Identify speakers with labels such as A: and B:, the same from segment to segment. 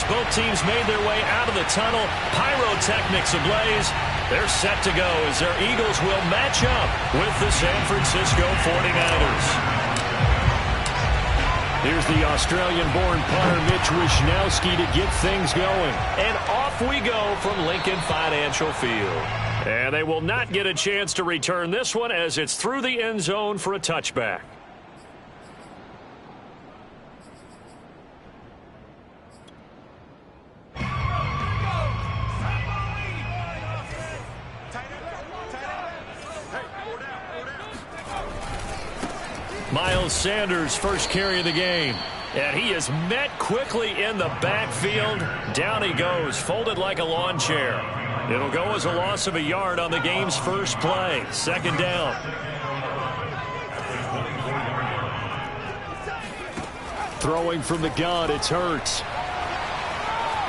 A: both teams made their way out of the tunnel. Pyrotechnics ablaze. They're set to go as their Eagles will match up with the San Francisco 49ers. Here's the Australian-born punter Mitch Wishnowsky to get things going. And off we go from Lincoln Financial Field. And they will not get a chance to return this one as it's through the end zone for a touchback. Miles Sanders' first carry of the game. And he is met quickly in the backfield. Down he goes, folded like a lawn chair. It'll go as a loss of a yard on the game's first play. Second down. Throwing from the gun, it's Hurts.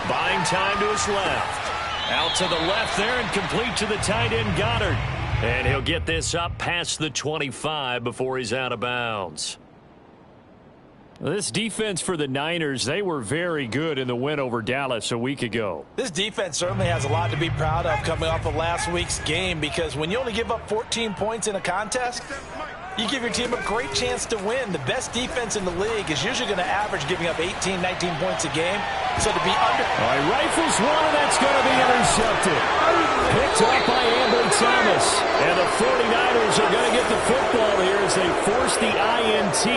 A: Buying time to his left. Out to the left there and complete to the tight end Goddard. And he'll get this up past the 25 before he's out of bounds. This defense for the Niners, they were very good in the win over Dallas a week ago.
B: This defense certainly has a lot to be proud of coming off of last week's game, because when you only give up 14 points in a contest, you give your team a great chance to win. The best defense in the league is usually going to average giving up 18, 19 points a game. So to be under...
A: All right, rifles one, and that's going to be intercepted. Picked up by Ambry Thomas. And the 49ers are going to get the football here as they force the INT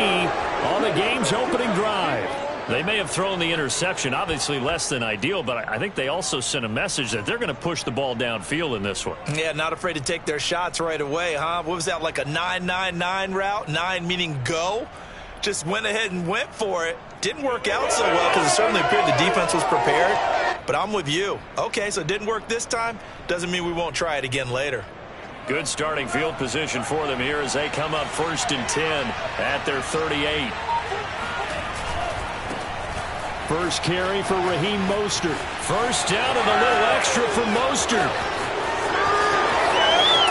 A: on the game's opening drive. They may have thrown the interception, obviously less than ideal, but I think they also sent a message that they're going to push the ball downfield in this one.
B: Yeah, not afraid to take their shots right away, huh? What was that, like a 9-9-9 route? 9 meaning go? Just went ahead and went for it. Didn't work out so well because it certainly appeared the defense was prepared. But I'm with you. Okay, so it didn't work this time. Doesn't mean we won't try it again later.
A: Good starting field position for them here as they come up 1st and 10 at their 38. First carry for Raheem Mostert. First down and a little extra for Mostert.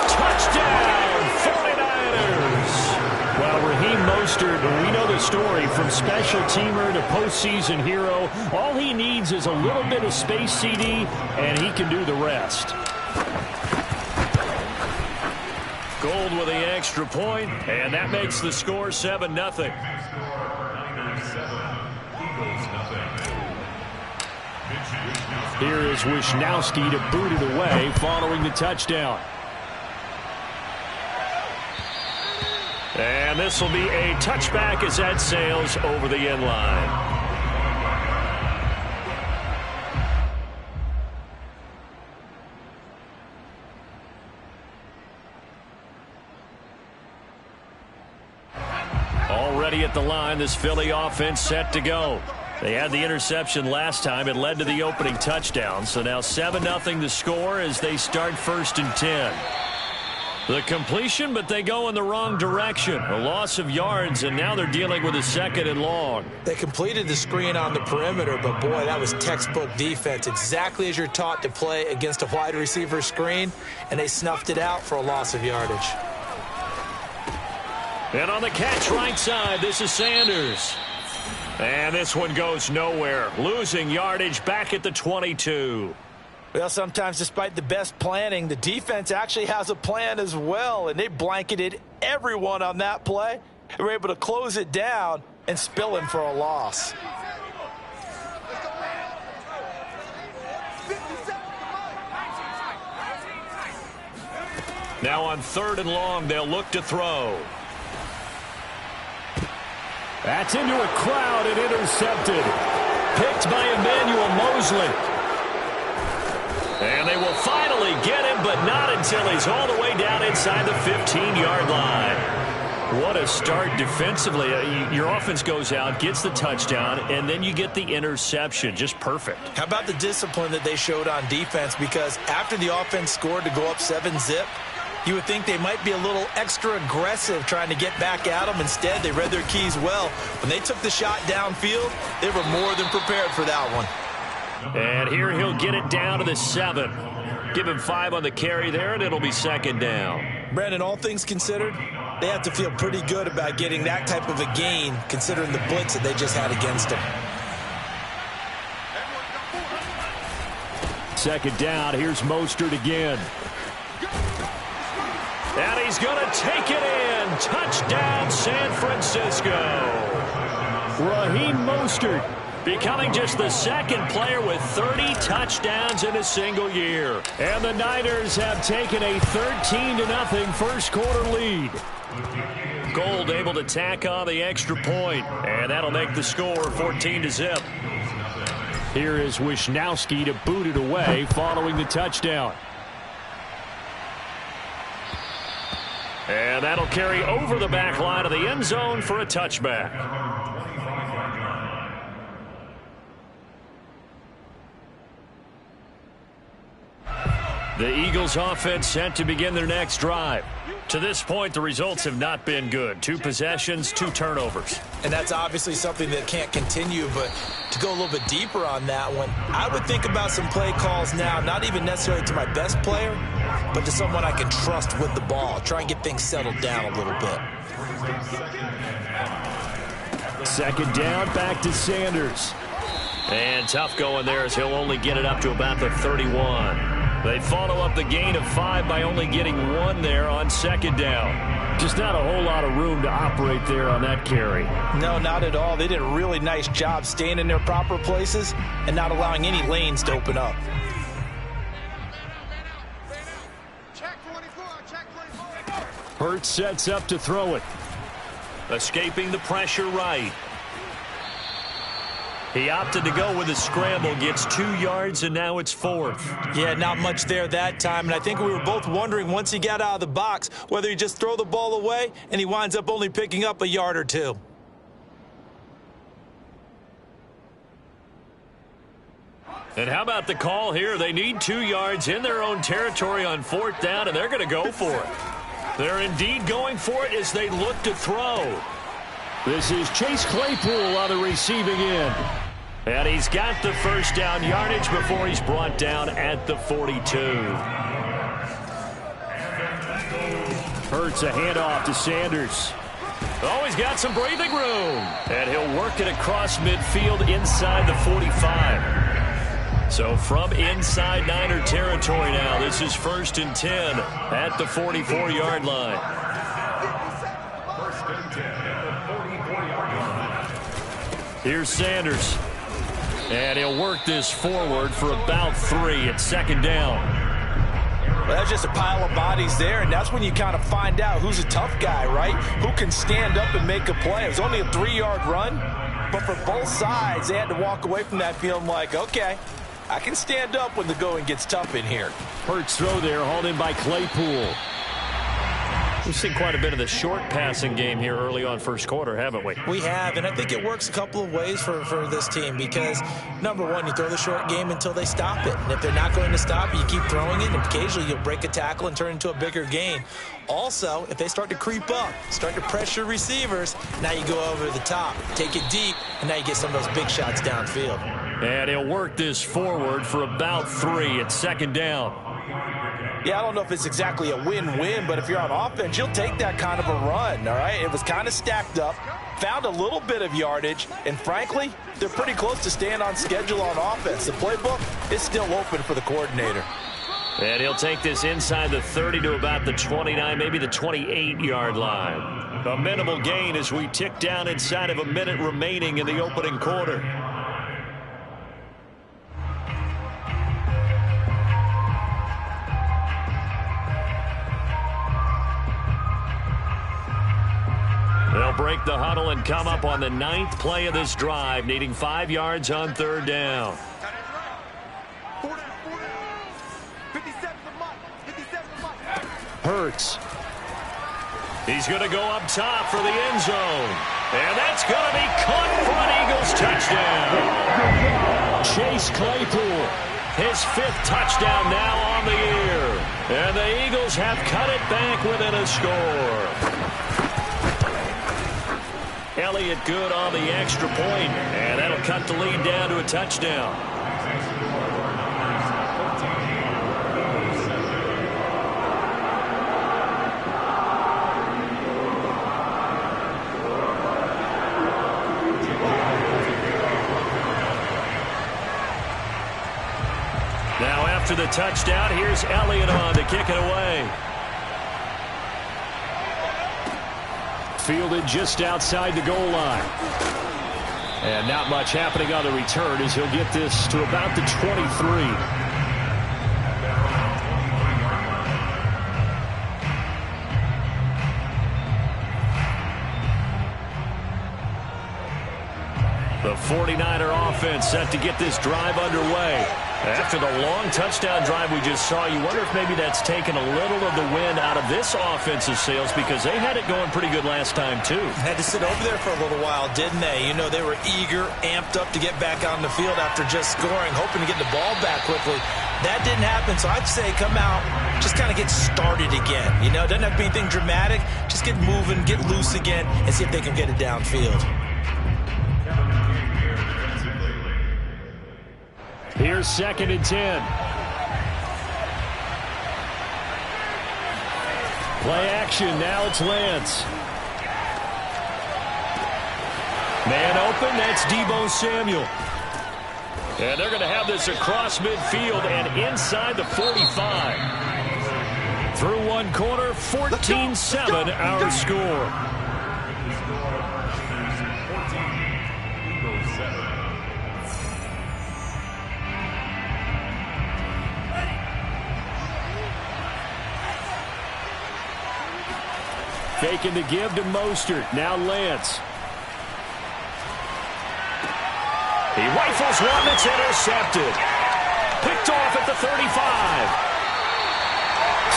A: Touchdown, 49ers. Well, Raheem Mostert, we know the story, from special teamer to postseason hero. All he needs is a little bit of space, CD, and he can do the rest. Gold with the extra point, and that makes the score 7-0. Here is Wishnowsky to boot it away following the touchdown. And this will be a touchback as that sails over the end line. Already at the line, this Philly offense set to go. They had the interception last time. It led to the opening touchdown. So now 7-0 the score as they start 1st and 10. The completion, but they go in the wrong direction. A loss of yards, and now they're dealing with a 2nd and long.
B: They completed the screen on the perimeter, but boy, that was textbook defense. Exactly as you're taught to play against a wide receiver screen, and they snuffed it out for a loss of yardage.
A: And on the catch right side, this is Sanders. And this one goes nowhere. Losing yardage back at the 22.
B: Well, sometimes despite the best planning, the defense actually has a plan as well, and they blanketed everyone on that play. They were able to close it down and spill him for a loss.
A: Now on 3rd and long, they'll look to throw. That's into a crowd and intercepted. Picked by Emmanuel Mosley. And they will finally get him, but not until he's all the way down inside the 15-yard line. What a start defensively. Your offense goes out, gets the touchdown, and then you get the interception. Just perfect. How
B: about the discipline that they showed on defense? Because after the offense scored to go up 7-zip, you would think they might be a little extra aggressive trying to get back at them. Instead, they read their keys well. When they took the shot downfield, they were more than prepared for that one.
A: And here he'll get it down to the 7. Give him 5 on the carry there, and it'll be 2nd down.
B: Brandon, all things considered, they have to feel pretty good about getting that type of a gain, considering the blitz that they just had against them.
A: second down. Here's Mostert again. And he's going to take it in. Touchdown, San Francisco. Raheem Mostert becoming just the second player with 30 touchdowns in a single year. And the Niners have taken a 13-0 first quarter lead. Gold able to tack on the extra point, and that'll make the score 14-0. Here is Wisnowski to boot it away following the touchdown. And that'll carry over the back line of the end zone for a touchback. The Eagles offense set to begin their next drive. To this point, the results have not been good. 2 possessions, 2 turnovers.
B: And that's obviously something that can't continue, but to go a little bit deeper on that one, I would think about some play calls now, not even necessarily to my best player, but to someone I can trust with the ball. Try and get things settled down a little bit.
A: Second down, back to Sanders. And tough going there as he'll only get it up to about the 31. They follow up the gain of 5 by only getting 1 there on second down. Just not a whole lot of room to operate there on that carry.
B: No, not at all. They did a really nice job staying in their proper places and not allowing any lanes to open up.
A: Hurts sets up to throw it. Escaping the pressure right. He opted to go with a scramble, gets 2 yards, and now it's 4th.
B: Yeah, not much there that time, and I think we were both wondering once he got out of the box whether he just throw the ball away, and he winds up only picking up a yard or 2.
A: And how about the call here? They need 2 yards in their own territory on 4th down, and they're going to go for it. They're indeed going for it as they look to throw. This is Chase Claypool on the receiving end. And he's got the first down yardage before he's brought down at the 42. Hurts a handoff to Sanders. Oh, he's got some breathing room. And he'll work it across midfield inside the 45. So from inside Niner territory now, this is 1st and 10 at the 44-yard line. Here's Sanders. And he'll work this forward for about 3 at second down.
B: Well, that's just a pile of bodies there, and that's when you kind of find out who's a tough guy, right? Who can stand up and make a play. It was only a 3-yard run, but for both sides, they had to walk away from that feeling like, okay, I can stand up when the going gets tough in here.
A: Hurts throw there, hauled in by Claypool. We've seen quite a bit of the short passing game here early on first quarter, haven't we?
B: We have, and I think it works a couple of ways for this team because, number one, you throw the short game until they stop it. And if they're not going to stop it, you keep throwing it, and occasionally you'll break a tackle and turn it into a bigger gain. Also, if they start to creep up, start to pressure receivers, now you go over the top, take it deep, and now you get some of those big shots downfield.
A: And he'll work this forward for about 3 at second down.
B: Yeah, I don't know if it's exactly a win-win, but if you're on offense, you'll take that kind of a run, all right? It was kind of stacked up, found a little bit of yardage, and frankly, they're pretty close to staying on schedule on offense. The playbook is still open for the coordinator.
A: And he'll take this inside the 30 to about the 29, maybe the 28-yard line. A minimal gain as we tick down inside of a minute remaining in the opening quarter. They'll break the huddle and come up on the 9th play of this drive, needing 5 yards on 3rd down. Hurts. He's going to go up top for the end zone. And that's going to be caught for an Eagles touchdown. Chase Claypool, his 5th touchdown now on the year. And the Eagles have cut it back within a score. Elliott good on the extra point, and that'll cut the lead down to a touchdown. Now after the touchdown. Here's Elliott on to kick it away. Fielded just outside the goal line. And not much happening on the return as he'll get this to about the 23. The 49er offense set to get this drive underway. After the long touchdown drive we just saw, you wonder if maybe that's taken a little of the wind out of this offensive sails because they had it going pretty good last time, too.
B: Had to sit over there for a little while, didn't they? You know, they were eager, amped up to get back on the field after just scoring, hoping to get the ball back quickly. That didn't happen, so I'd say come out, just kind of get started again. You know, it doesn't have to be anything dramatic. Just get moving, get loose again, and see if they can get it downfield.
A: Here's 2nd and 10. Play action. Now it's Lance. Man open. That's Deebo Samuel. And they're going to have this across midfield and inside the 45. Through one quarter, 14-7 our score. Faking the give to Mostert. Now Lance. He rifles one that's intercepted. Picked off at the 35.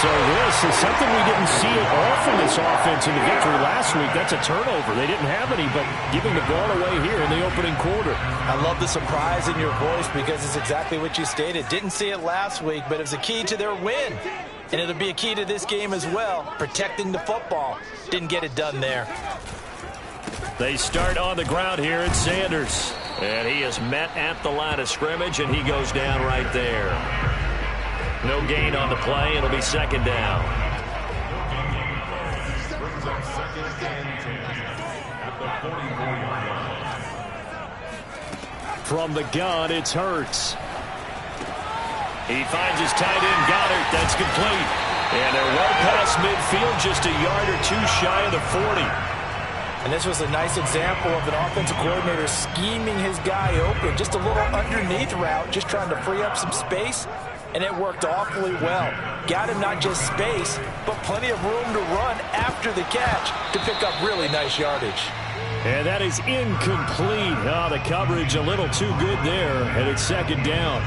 A: So this is something we didn't see at all from this offense in the victory last week. That's a turnover. They didn't have any, but giving the ball away here in the opening quarter.
B: I love the surprise in your voice because it's exactly what you stated. Didn't see it last week, but it was a key to their win. And it'll be a key to this game as well, protecting the football. Didn't get it done there.
A: They start on the ground here at Sanders. And he is met at the line of scrimmage, and he goes down right there. No gain on the play. It'll be 2nd down. From the gun, it's Hurts. He finds his tight end, Goddard. That's complete. And they're well past midfield, just a yard or two shy of the 40.
B: And this was a nice example of an offensive coordinator scheming his guy open. Just a little underneath route, just trying to free up some space. And it worked awfully well. Got him not just space, but plenty of room to run after the catch to pick up really nice yardage.
A: And that is incomplete. Oh, the coverage a little too good there. And it's 2nd down.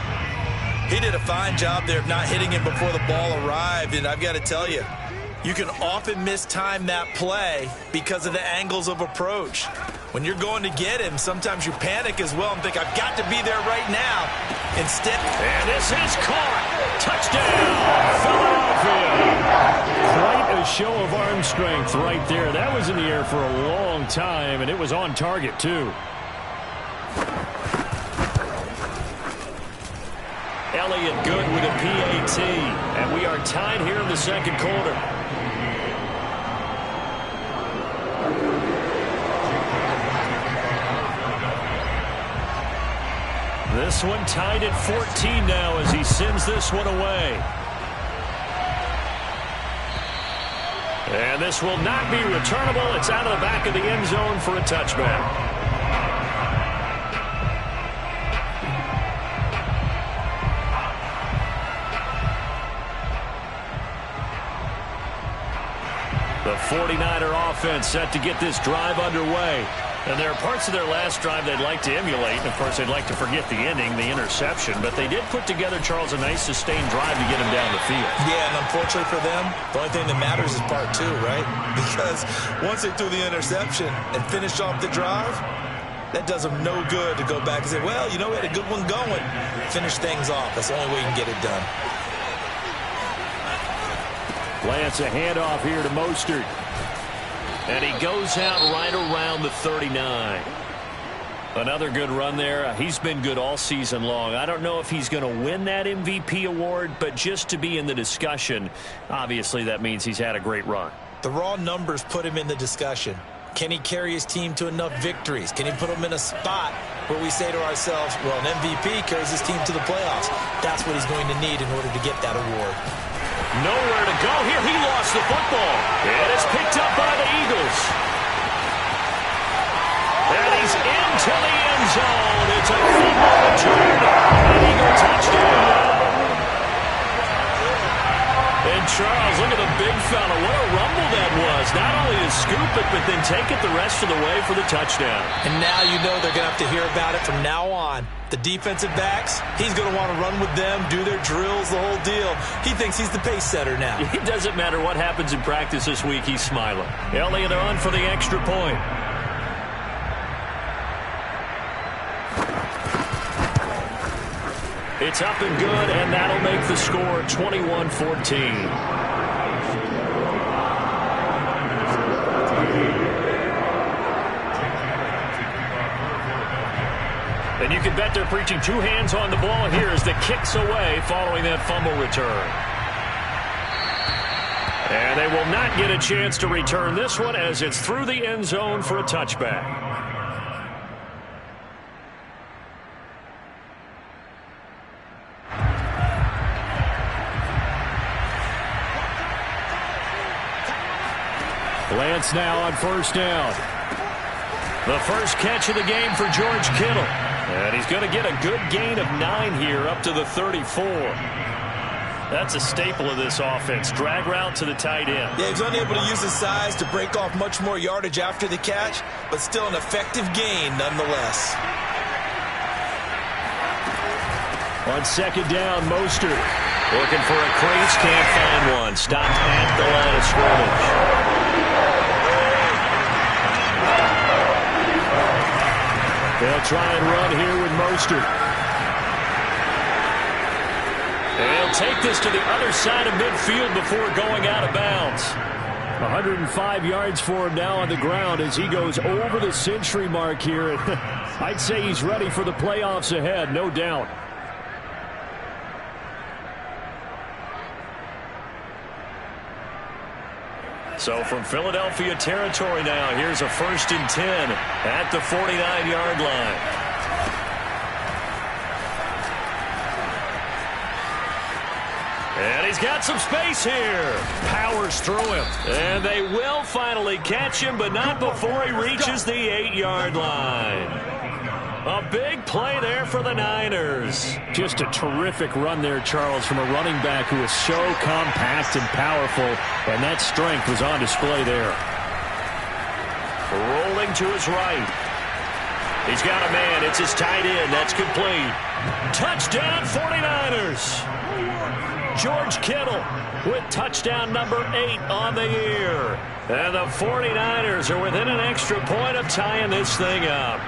B: He did a fine job there of not hitting him before the ball arrived. And I've got to tell you, you can often mistime that play because of the angles of approach. When you're going to get him, sometimes you panic as well and think, I've got to be there right now. Instead,
A: and this is caught. Touchdown, Philadelphia. Quite a show of arm strength right there. That was in the air for a long time, and it was on target, too. Elliott good with a PAT, and we are tied here in the 2nd quarter. This one tied at 14 now as he sends this one away. And this will not be returnable. It's out of the back of the end zone for a touchback. The 49er offense set to get this drive underway. And there are parts of their last drive they'd like to emulate. And, of course, they'd like to forget the ending, the interception. But they did put together, Charles, a nice sustained drive to get him down the field.
B: Yeah, and unfortunately for them, the only thing that matters is part 2, right? Because once they threw the interception and finished off the drive, that does them no good to go back and say, well, you know, we had a good one going. Finish things off. That's the only way you can get it done.
A: Lance a handoff here to Mostert. And he goes out right around the 39. Another good run there. He's been good all season long. I don't know if he's going to win that MVP award, but just to be in the discussion, obviously that means he's had a great run.
B: The raw numbers put him in the discussion. Can he carry his team to enough victories? Can he put them in a spot where we say to ourselves, well, an MVP carries his team to the playoffs. That's what he's going to need in order to get that award.
A: Nowhere to go here. He lost the football. And it's picked up by the Eagles. And he's into the end zone. It's a fumble return. An Eagle touchdown. And Charles, look at the big fella. What a rumble that was. Not only to scoop it, but then take it the rest of the way for the touchdown.
B: And now you know they're going to have to hear about it from now on. The defensive backs, he's going to want to run with them, do their drills, the whole deal. He thinks he's the pace setter now.
A: It doesn't matter what happens in practice this week. He's smiling. Elliott on for the extra point. It's up and good, and that'll make the score 21-14. And you can bet they're preaching two hands on the ball here as the kick's away following that fumble return. And they will not get a chance to return this one as it's through the end zone for a touchback. Lance now on first down. The first catch of the game for George Kittle. And he's going to get a good gain of 9 here up to the 34. That's a staple of this offense. Drag route to the tight end.
B: Yeah, he's unable to use his size to break off much more yardage after the catch, but still an effective gain nonetheless.
A: On second down, Mostert looking for a crease, can't find one. Stopped at the line of scrimmage. They'll try and run here with Mostert. They'll take this to the other side of midfield before going out of bounds. 105 yards for him now on the ground as he goes over the century mark here. I'd say he's ready for the playoffs ahead, no doubt. So from Philadelphia territory now, here's a 1st and 10 at the 49-yard line. And he's got some space here. Powers through him. And they will finally catch him, but not before he reaches the 8-yard line. A big play there for the Niners. Just a terrific run there, Charles, from a running back who is so compact and powerful, and that strength was on display there. Rolling to his right. He's got a man. It's his tight end. That's complete. Touchdown, 49ers. George Kittle with touchdown number 8 on the year. And the 49ers are within an extra point of tying this thing up.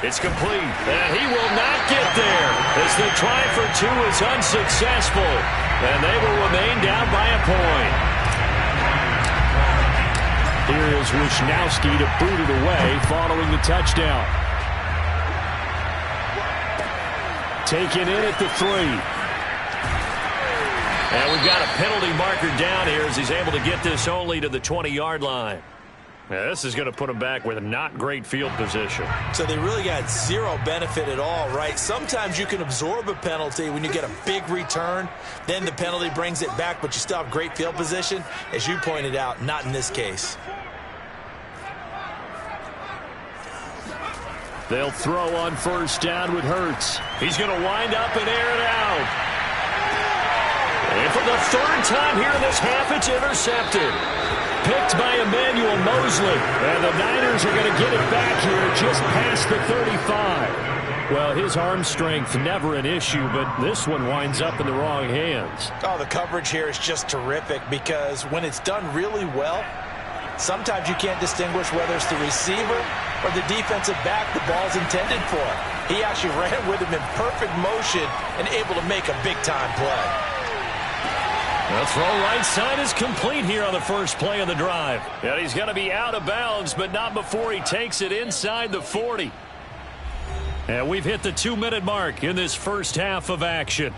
A: It's complete, and he will not get there as the try for 2 is unsuccessful, and they will remain down by a point. Here is Wisnowski to boot it away following the touchdown. Taken in at the 3. And we've got a penalty marker down here as he's able to get this only to the 20-yard line. Now, this is going to put them back with a not great field position.
B: So they really got zero benefit at all, right? Sometimes you can absorb a penalty when you get a big return. Then the penalty brings it back, but you still have great field position. As you pointed out, not in this case.
A: They'll throw on first down with Hurts. He's going to wind up and air it out. And for the 3rd time here in this half, it's intercepted. Picked by Emmanuel Mosley. And the Niners are going to get it back here just past the 35. Well, his arm strength never an issue, but this one winds up in the wrong hands.
B: Oh, the coverage here is just terrific because when it's done really well, sometimes you can't distinguish whether it's the receiver or the defensive back the ball's intended for. He actually ran with him in perfect motion and able to make a big-time play.
A: The throw right side is complete here on the first play of the drive. And he's going to be out of bounds, but not before he takes it inside the 40. And we've hit the 2-minute mark in this first half of action.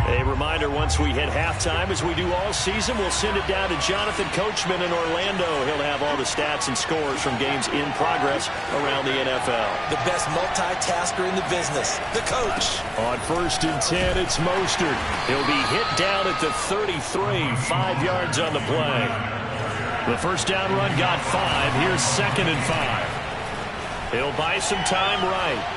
A: A once we hit halftime, as we do all season, we'll send it down to Jonathan Coachman in Orlando. He'll have all the stats and scores from games in progress around the NFL.
B: The best multitasker in the business, the coach.
A: On 1st and 10, it's Mostert. He'll be hit down at the 33, 5 yards on the play. The first down run got 5. Here's 2nd and 5. He'll buy some time right.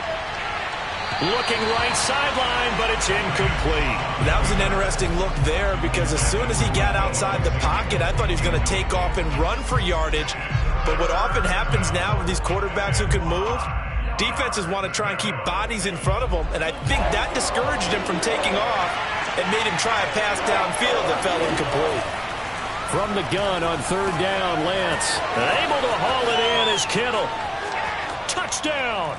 A: Looking right sideline, but it's incomplete.
B: That was an interesting look there, because as soon as he got outside the pocket, I thought he was going to take off and run for yardage. But what often happens now with these quarterbacks who can move, defenses want to try and keep bodies in front of them, and I think that discouraged him from taking off and made him try a pass downfield that fell incomplete.
A: From the gun on 3rd down, Lance able to haul it in as Kittle. Touchdown!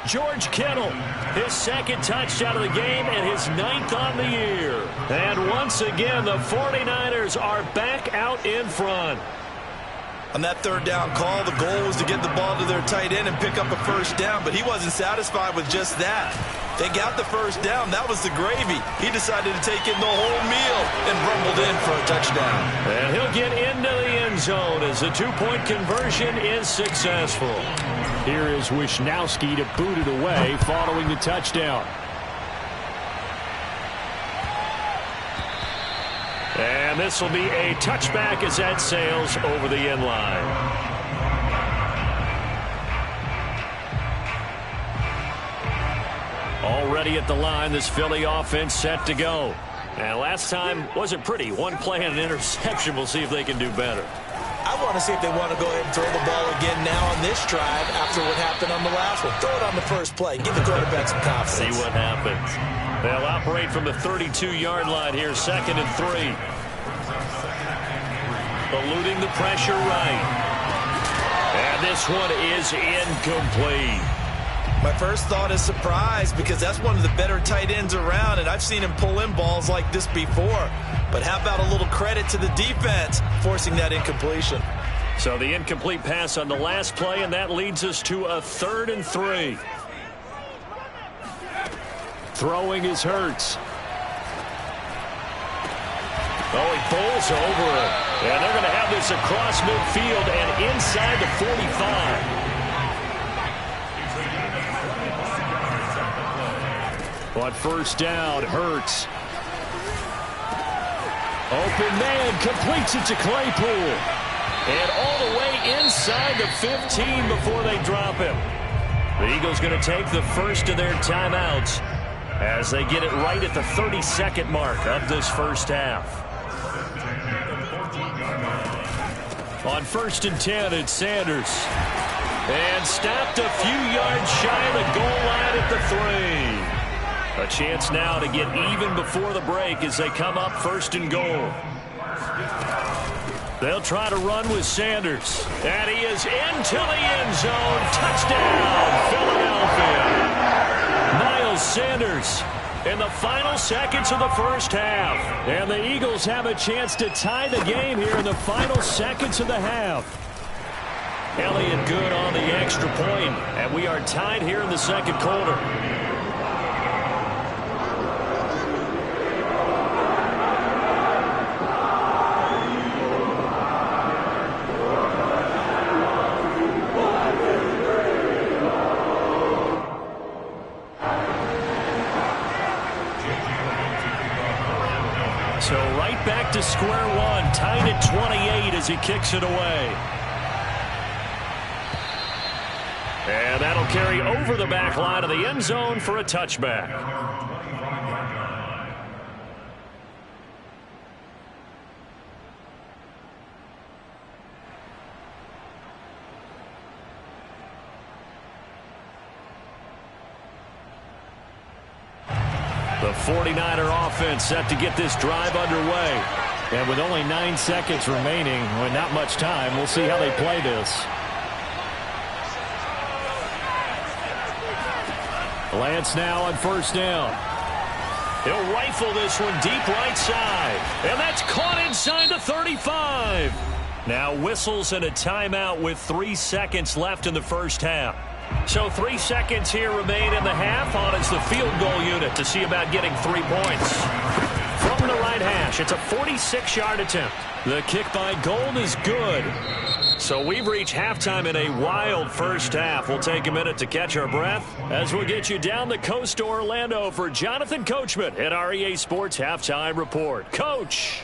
A: George Kittle, his 2nd touchdown of the game and his 9th on the year. And once again, the 49ers are back out in front.
B: On that 3rd down call, the goal was to get the ball to their tight end and pick up a first down, but he wasn't satisfied with just that. They got the first down. That was the gravy. He decided to take in the whole meal and rumbled in for a touchdown.
A: And he'll get into the end zone as the 2-point conversion is successful. Here is Wisnowski to boot it away following the touchdown. And this will be a touchback as that sails over the end line. Already at the line, this Philly offense set to go. And last time wasn't pretty. One play and an interception. We'll see if they can do better.
B: I want to see if they want to go ahead and throw the ball again now on this drive after what happened on the last one. Throw it on the first play. Give the quarterback some confidence.
A: See what happens. They'll operate from the 32-yard line here, 2nd and 3. Eluding the pressure right. And this one is incomplete.
B: My first thought is surprise, because that's one of the better tight ends around, and I've seen him pull in balls like this before. But how about a little credit to the defense forcing that incompletion?
A: So the incomplete pass on the last play, and that leads us to a 3rd and 3. Throwing is Hurts. Oh, he bowls over it. And they're going to have this across midfield and inside the 45. On 1st down, Hurts. Open man, completes it to Claypool. And all the way inside the 15 before they drop him. The Eagles going to take the first of their timeouts as they get it right at the 32nd mark of this first half. On 1st and 10, it's Sanders. And stopped a few yards shy of the goal line at the 3. A chance now to get even before the break as they come up 1st and goal. They'll try to run with Sanders. And he is into the end zone. Touchdown, Philadelphia. Miles Sanders in the final seconds of the first half. And the Eagles have a chance to tie the game here in the final seconds of the half. Elliott good on the extra point. And we are tied here in the 2nd quarter. So right back to square one, tied at 28 as he kicks it away. And that'll carry over the back line of the end zone for a touchback. The 49er offense set to get this drive underway. And with only 9 seconds remaining, with not much time, we'll see how they play this. Lance now on 1st down. He'll rifle this one deep right side. And that's caught inside the 35. Now whistles and a timeout with 3 seconds left in the first half. So 3 seconds here remain in the half. On is the field goal unit to see about getting 3 points. right hash. It's a 46-yard attempt. The kick by Gold is good. So we've reached halftime in a wild first half. We'll take a minute to catch our breath as we'll get you down the coast to Orlando for Jonathan Coachman at our EA Sports Halftime Report. Coach.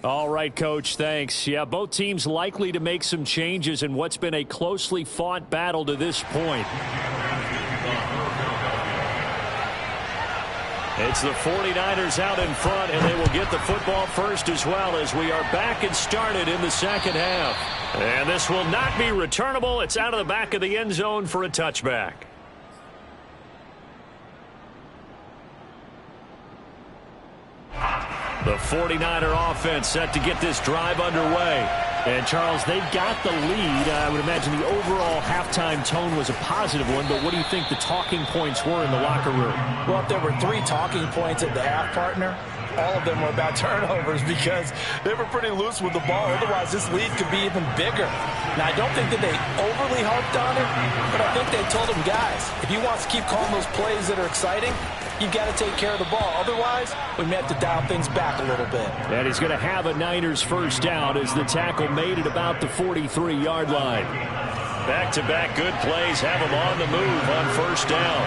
A: All right, Coach, thanks. Yeah, both teams likely to make some changes in what's been a closely fought battle to this point. It's the 49ers out in front, and they will get the football first as well as we are back and started in the second half. And this will not be returnable. It's out of the back of the end zone for a touchback. The 49er offense set to get this drive underway. And, Charles, they got the lead. I would imagine the overall halftime tone was a positive one, but what do you think the talking points were in the locker room?
B: Well, if there were 3 talking points at the half, partner, all of them were about turnovers because they were pretty loose with the ball. Otherwise, this lead could be even bigger. Now, I don't think that they overly harped on it, but I think they told them, guys, if you want to keep calling those plays that are exciting, you've got to take care of the ball. Otherwise, we may have to dial things back a little bit.
A: And he's going to have a Niners first down as the tackle made it about the 43-yard line. Back-to-back good plays have him on the move on first down.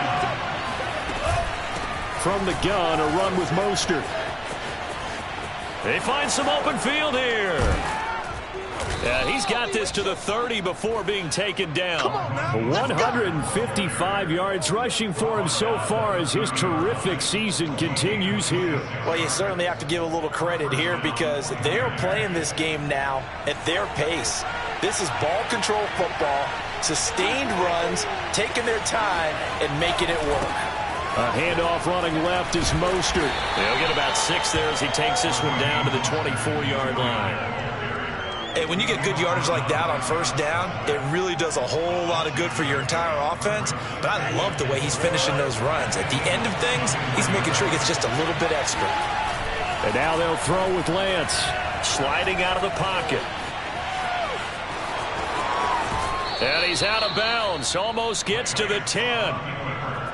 A: From the gun, a run with Mostert. They find some open field here. Yeah, he's got this to the 30 before being taken down. 155 yards rushing for him so far as his terrific season continues here.
B: Well, you certainly have to give a little credit here because they're playing this game now at their pace. This is ball control football, sustained runs, taking their time and making it work.
A: A handoff running left is Mostert. He'll get about 6 there as he takes this one down to the 24-yard line.
B: Hey, when you get good yardage like that on first down, it really does a whole lot of good for your entire offense. But I love the way he's finishing those runs. At the end of things, he's making sure he gets just a little bit extra.
A: And now they'll throw with Lance. Sliding out of the pocket. And he's out of bounds. Almost gets to the 10.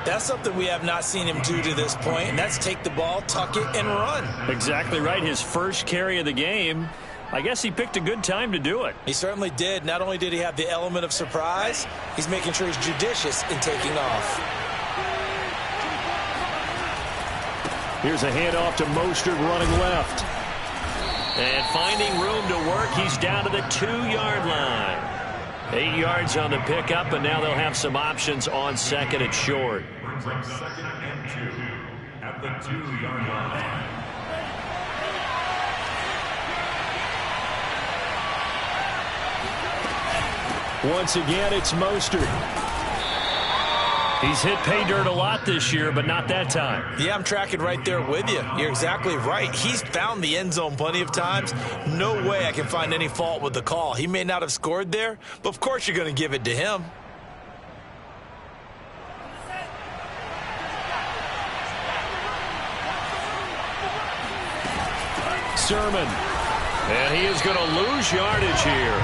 B: That's something we have not seen him do to this point, and that's take the ball, tuck it, and run.
A: Exactly right. His first carry of the game. I guess he picked a good time to do it.
B: He certainly did. Not only did he have the element of surprise, he's making sure he's judicious in taking off.
A: Here's a handoff to Mostert running left. And finding room to work, he's down to the 2-yard line. 8 yards on the pickup, and now they'll have some options on second and short.
C: Brings up 2nd and 2 at the 2-yard line.
A: Once again, it's Mostert. He's hit pay dirt a lot this year, but not that time.
B: Yeah, I'm tracking right there with you. You're exactly right. He's found the end zone plenty of times. No way I can find any fault with the call. He may not have scored there, but of course you're going to give it to him.
A: Sermon. And he is going to lose yardage here.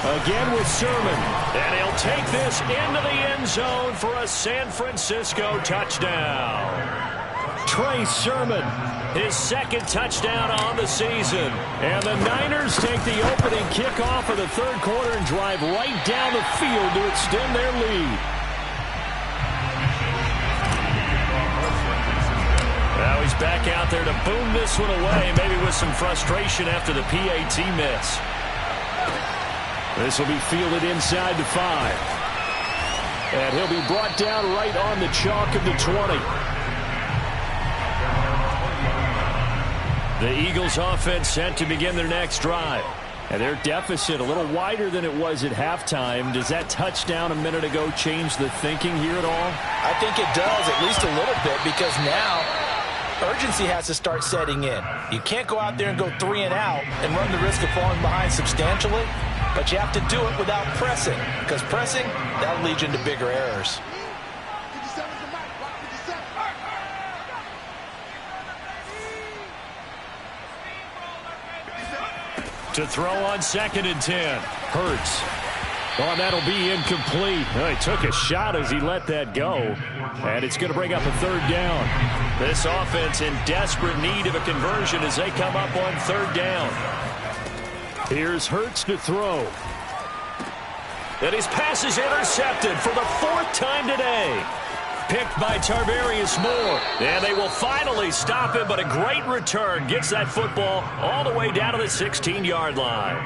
A: Again with Sermon. And he'll take this into the end zone for a San Francisco touchdown. Trey Sermon, his 2nd touchdown on the season. And the Niners take the opening kickoff of the 3rd quarter and drive right down the field to extend their lead. Now he's back out there to boom this one away, maybe with some frustration after the PAT miss. This will be fielded inside the 5. And he'll be brought down right on the chalk of the 20. The Eagles offense set to begin their next drive. And their deficit a little wider than it was at halftime. Does that touchdown a minute ago change the thinking here at all?
B: I think it does, at least a little bit, because now urgency has to start setting in. You can't go out there and go 3 and out and run the risk of falling behind substantially. But you have to do it without pressing, because pressing, that'll lead you into bigger errors.
A: To throw on 2nd and 10. Hurts. Oh, that'll be incomplete. He took a shot as he let that go. And it's going to bring up a 3rd down. This offense in desperate need of a conversion as they come up on 3rd down. Here's Hurts to throw. And his pass is intercepted for the 4th time today. Picked by Tarvarius Moore. And they will finally stop him, but a great return. Gets that football all the way down to the 16-yard line.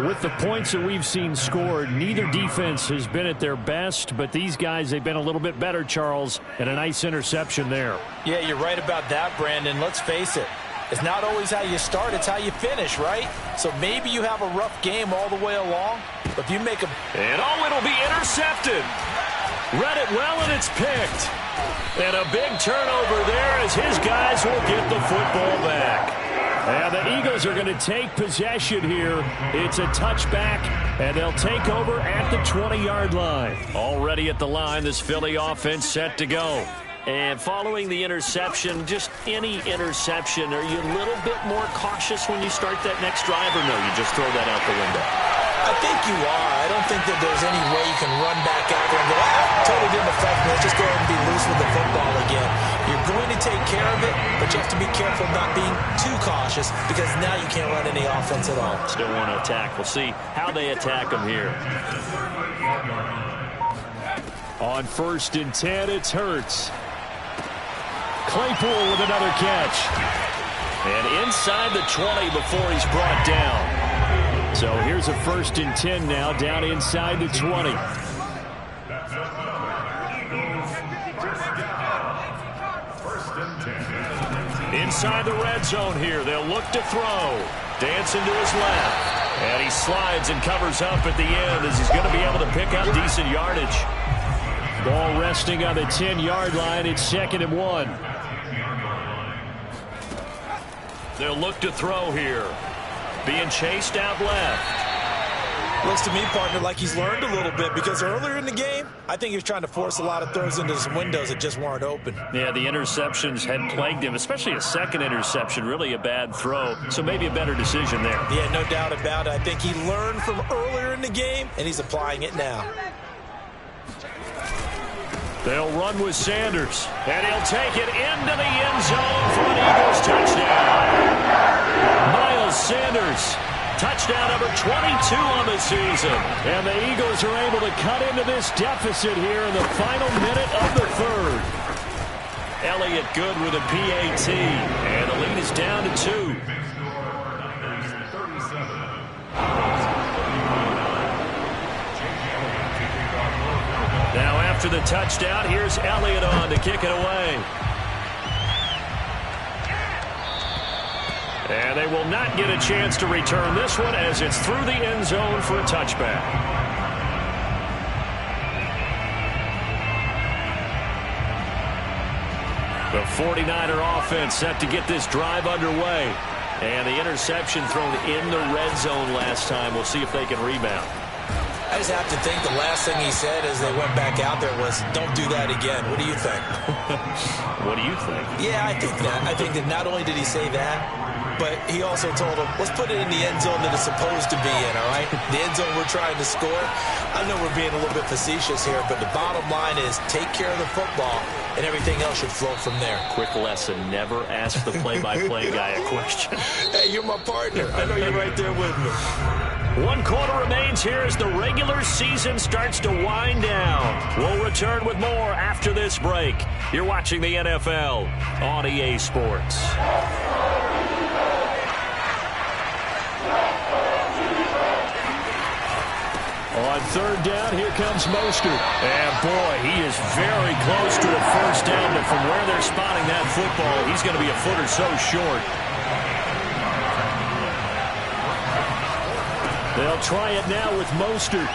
A: With the points that we've seen scored, neither defense has been at their best, but these guys, they've been a little bit better, Charles, and a nice interception there.
B: Yeah, you're right about that, Brandon. Let's face it. It's not always how you start, it's how you finish, right? So maybe you have a rough game all the way along, but if you make a...
A: And it'll be intercepted. Read it well, and it's picked. And a big turnover there as his guys will get the football back. And the Eagles are going to take possession here. It's a touchback, and they'll take over at the 20-yard line. Already at the line, this Philly offense set to go. And following the interception, just any interception, are you a little bit more cautious when you start that next drive, or no, you just throw that out the window?
B: I think you are. I don't think that there's any way you can run back out there and go, totally didn't affect me. Let's just go ahead and be loose with the football again. You're going to take care of it, but you have to be careful not being too cautious because now you can't run any offense at all.
A: Still want to attack. We'll see how they attack them here. On 1st and 10, it's Hurts. Claypool with another catch. And inside the 20 before he's brought down. So here's a 1st and 10 now, down inside the 20. Inside the red zone here. They'll look to throw. Dancing to his left. And he slides and covers up at the end as he's going to be able to pick up decent yardage. Ball resting on the 10-yard line. It's 2nd and 1. They'll look to throw here. Being chased out left.
B: Looks to me, partner, like he's learned a little bit because earlier in the game, I think he was trying to force a lot of throws into some windows that just weren't open.
A: Yeah, the interceptions had plagued him, especially a 2nd interception, really a bad throw. So maybe a better decision there.
B: Yeah, no doubt about it. I think he learned from earlier in the game, and he's applying it now.
A: They'll run with Sanders, and he'll take it into the end zone for an Eagles touchdown. Miles Sanders, touchdown number 22 on the season. And the Eagles are able to cut into this deficit here in the final minute of the 3rd. Elliott good with a PAT, and the lead is down to 2. Now after the touchdown, here's Elliott on to kick it away. And they will not get a chance to return this one as it's through the end zone for a touchback. The 49er offense set to get this drive underway. And the interception thrown in the red zone last time. We'll see if they can rebound.
B: I just have to think the last thing he said as they went back out there was, don't do that again. What do you think?
A: What do you think?
B: Yeah, I think that. I think that not only did he say that, but he also told him, let's put it in the end zone that it's supposed to be in, all right? The end zone we're trying to score. I know we're being a little bit facetious here, but the bottom line is take care of the football, and everything else should flow from there.
A: Quick lesson, never ask the play-by-play guy a question.
B: Hey, you're my partner. I know you're right there with me.
A: 1 quarter remains here as the regular season starts to wind down. We'll return with more after this break. You're watching the NFL on EA Sports. On 3rd down, here comes Mostert. And boy, he is very close to a 1st down, but from where they're spotting that football, he's going to be a foot or so short. They'll try it now with Mostert.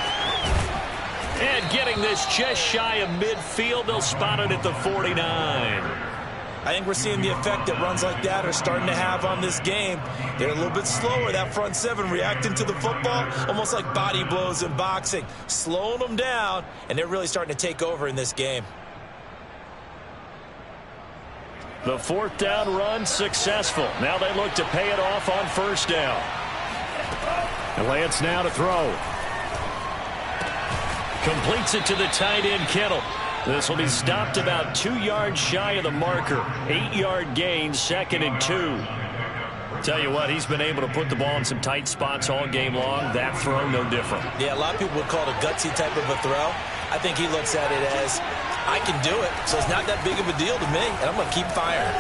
A: And getting this just shy of midfield, they'll spot it at the 49.
B: I think we're seeing the effect that runs like that are starting to have on this game. They're a little bit slower, that front 7, reacting to the football, almost like body blows in boxing, slowing them down, and they're really starting to take over in this game.
A: The 4th down run successful. Now they look to pay it off on 1st down. Lance now to throw. Completes it to the tight end, Kittle. This will be stopped about 2 yards shy of the marker. 8-yard gain, 2nd and 2. Tell you what, he's been able to put the ball in some tight spots all game long. That throw, no different.
B: Yeah, a lot of people would call it a gutsy type of a throw. I think he looks at it as, I can do it, so it's not that big of a deal to me, and I'm going to keep firing.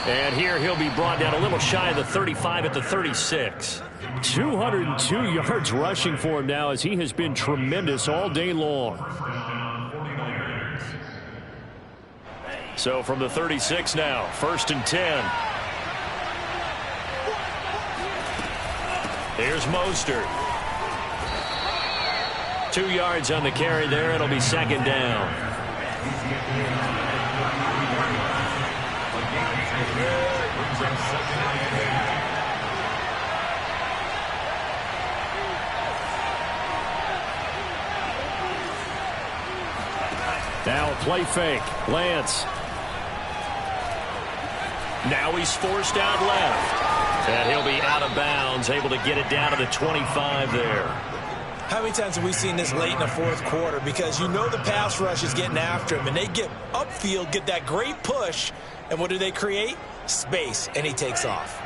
A: And here he'll be brought down a little shy of the 35 at the 36. 202 yards rushing for him now as he has been tremendous all day long. So from the 36 now, 1st and 10. Here's Mostert. 2 yards on the carry there. It'll be 2nd down. Now a play fake. Lance. Now he's forced out left. And he'll be out of bounds, able to get it down to the 25 there.
B: How many times have we seen this late in the 4th quarter? Because you know the pass rush is getting after him, and they get upfield, get that great push, and what do they create? Space, and he takes off.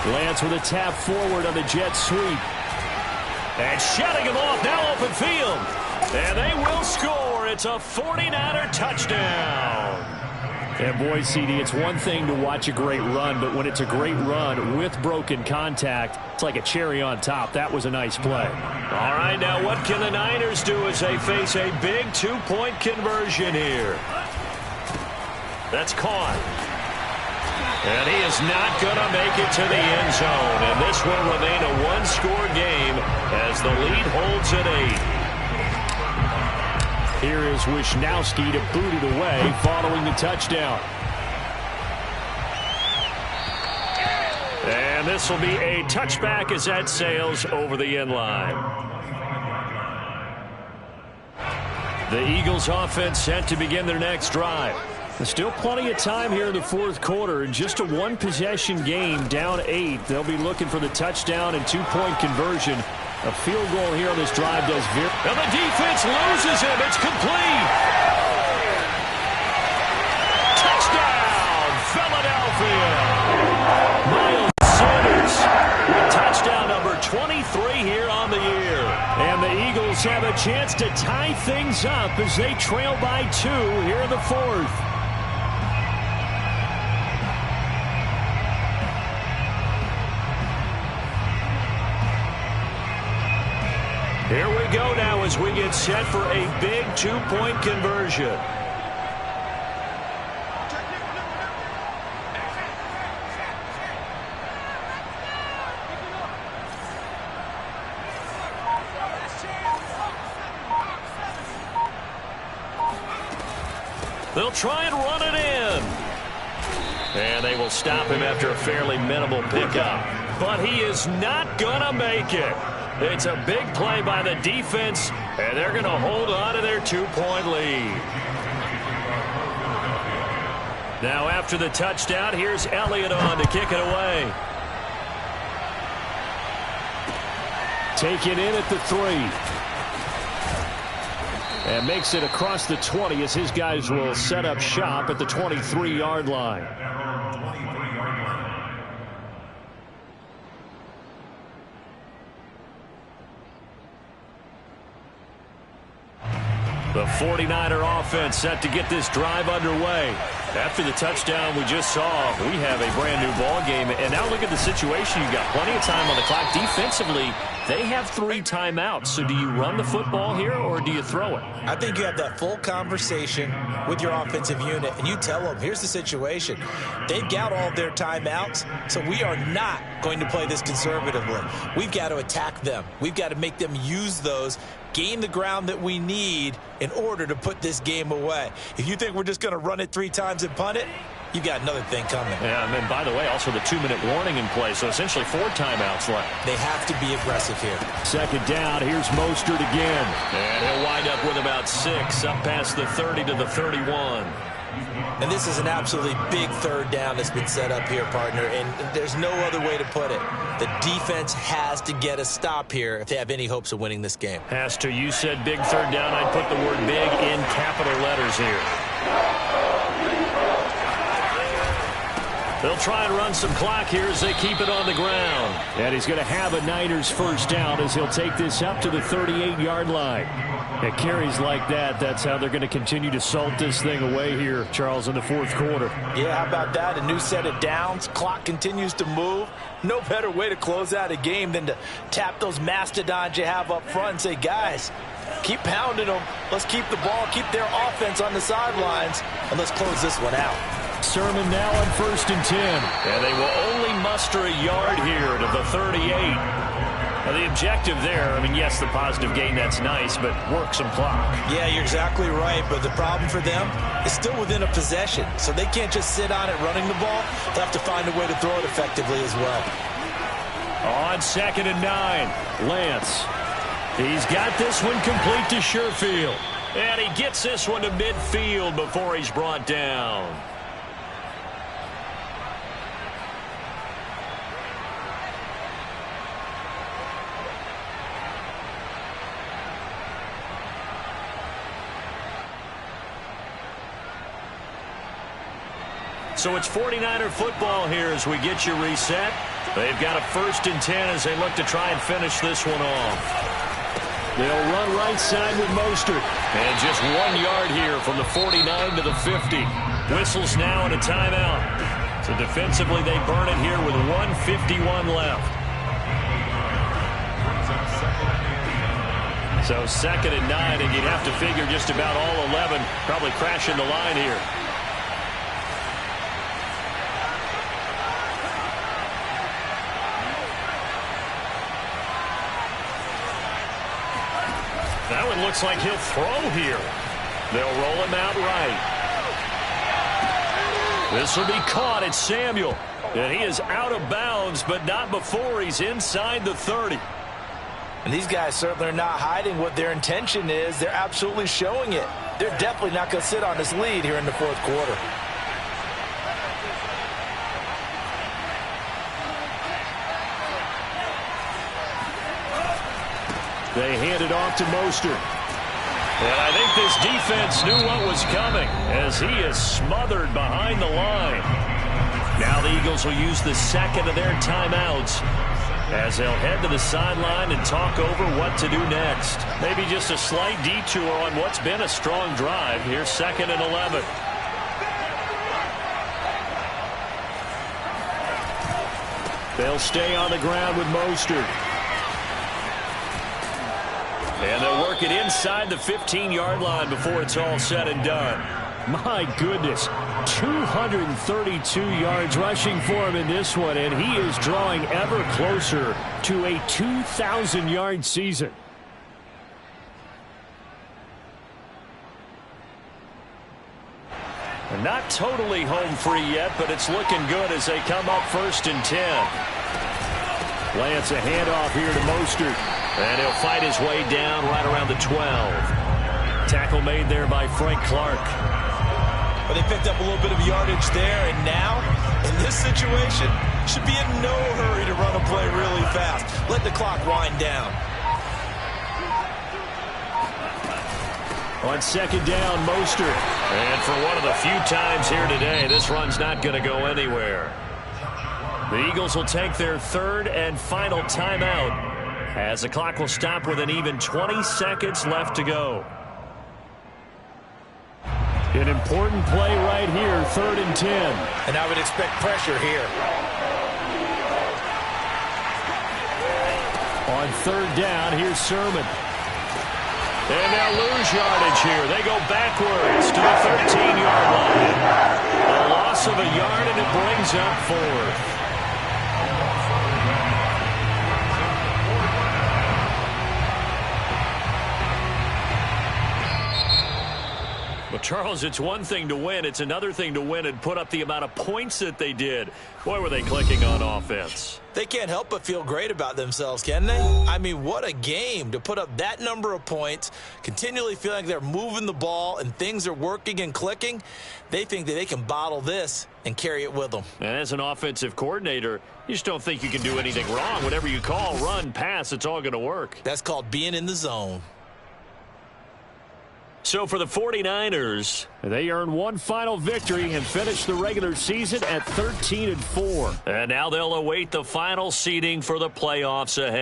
A: Lance with a tap forward on the jet sweep. And shutting him off, now open field. And they will score. It's a 49er touchdown. And boy, CD, it's one thing to watch a great run, but when it's a great run with broken contact, it's like a cherry on top. That was a nice play. All right, now what can the Niners do as they face a big 2-point conversion here? That's caught. And he is not going to make it to the end zone. And this will remain a one-score game as the lead holds at 8. Here is Wisnowski to boot it away following the touchdown. And this will be a touchback as that sails over the end line. The Eagles offense set to begin their next drive. There's still plenty of time here in the 4th quarter. In just a one-possession game, down 8. They'll be looking for the touchdown and 2-point conversion. A field goal here on this drive does veer. And the defense loses him. It's complete. Touchdown, Philadelphia. Miles Sanders with touchdown number 23 here on the year. And the Eagles have a chance to tie things up as they trail by 2 here in the 4th. Here we go now as we get set for a big 2-point conversion. They'll try and run it in. And they will stop him after a fairly minimal pickup. But he is not going to make it. It's a big play by the defense, and they're going to hold on to their 2-point lead. Now after the touchdown, here's Elliott on to kick it away. Taken in at the 3. And makes it across the 20 as his guys will set up shop at the 23-yard line. The 49er offense set to get this drive underway. After the touchdown we just saw, we have a brand new ball game. And now look at the situation. You've got plenty of time on the clock. Defensively, they have 3 timeouts. So do you run the football here or do you throw it?
B: I think you have that full conversation with your offensive unit, and you tell them, here's the situation. They've got all of their timeouts, so we are not going to play this conservatively. We've got to attack them. We've got to make them use those, gain the ground that we need in order to put this game away. If you think we're just going to run it 3 times and punt it, you got another thing coming.
A: Yeah, and then, by the way, also the 2-minute warning in play, so essentially 4 timeouts left.
B: They have to be aggressive here.
A: 2nd down, here's Mostert again. And he'll wind up with about 6, up past the 30 to the 31.
B: And this is an absolutely big third down that's been set up here, partner, and there's no other way to put it. The defense has to get a stop here if they have any hopes of winning this game.
A: Has to. You said big third down. I'd put the word big in capital letters here. They'll try and run some clock here as they keep it on the ground. And he's going to have a Niners first down as he'll take this up to the 38-yard line. At carries like that, that's how they're going to continue to salt this thing away here, Charles, in the fourth quarter.
B: Yeah, how about that? A new set of downs. Clock continues to move. No better way to close out a game than to tap those mastodons you have up front and say, guys, keep pounding them. Let's keep the ball, keep their offense on the sidelines, and let's close this one out.
A: Sermon now on 1st and 10. And they will only muster a yard here to the 38. Now, the objective there, I mean, yes, the positive gain, that's nice, but work some clock.
B: Yeah, you're exactly right, but the problem for them is still within a possession, so they can't just sit on it running the ball. They'll have to find a way to throw it effectively as well.
A: On 2nd and 9, Lance. He's got this one complete to Sherfield. And he gets this one to midfield before he's brought down. So it's 49er football here as we get you reset. They've got a 1st and 10 as they look to try and finish this one off. They'll run right side with Mostert. And just 1 yard here from the 49 to the 50. Whistles now and a timeout. So defensively they burn it here with 1:51 left. So 2nd and 9, and you'd have to figure just about all 11 probably crashing the line here. That one looks like he'll throw here. They'll roll him out right. This will be caught. It's Samuel. And he is out of bounds, but not before he's inside the 30.
B: And these guys certainly are not hiding what their intention is. They're absolutely showing it. They're definitely not going to sit on this lead here in the fourth quarter.
A: They hand it off to Mostert. And I think this defense knew what was coming as he is smothered behind the line. Now the Eagles will use the second of their timeouts as they'll head to the sideline and talk over what to do next. Maybe just a slight detour on what's been a strong drive. Here's 2nd and 11. They'll stay on the ground with Mostert. And they'll work it inside the 15-yard line before it's all said and done. My goodness, 232 yards rushing for him in this one, and he is drawing ever closer to a 2,000-yard season. And not totally home free yet, but it's looking good as they come up 1st and 10. Lance a handoff here to Mostert. And he'll fight his way down right around the 12. Tackle made there by Frank Clark.
B: But they picked up a little bit of yardage there, and now, in this situation, should be in no hurry to run a play really fast. Let the clock wind down.
A: On 2nd down, Mostert. And for one of the few times here today, this run's not going to go anywhere. The Eagles will take their 3rd and final timeout, as the clock will stop with an even 20 seconds left to go. An important play right here, 3rd and 10.
B: And I would expect pressure here.
A: On 3rd down, here's Sermon. And they'll lose yardage here. They go backwards to the 13-yard line. A loss of a yard, and it brings up 4th. Charles, it's one thing to win. It's another thing to win and put up the amount of points that they did. Boy, were they clicking on offense.
B: They can't help but feel great about themselves, can they? I mean, what a game to put up that number of points, continually feeling like they're moving the ball and things are working and clicking. They think that they can bottle this and carry it with them.
A: And as an offensive coordinator, you just don't think you can do anything wrong. Whatever you call, run, pass, it's all going to work.
B: That's called being in the zone.
A: So for the 49ers, they earn one final victory and finish the regular season at 13-4. And now they'll await the final seeding for the playoffs ahead.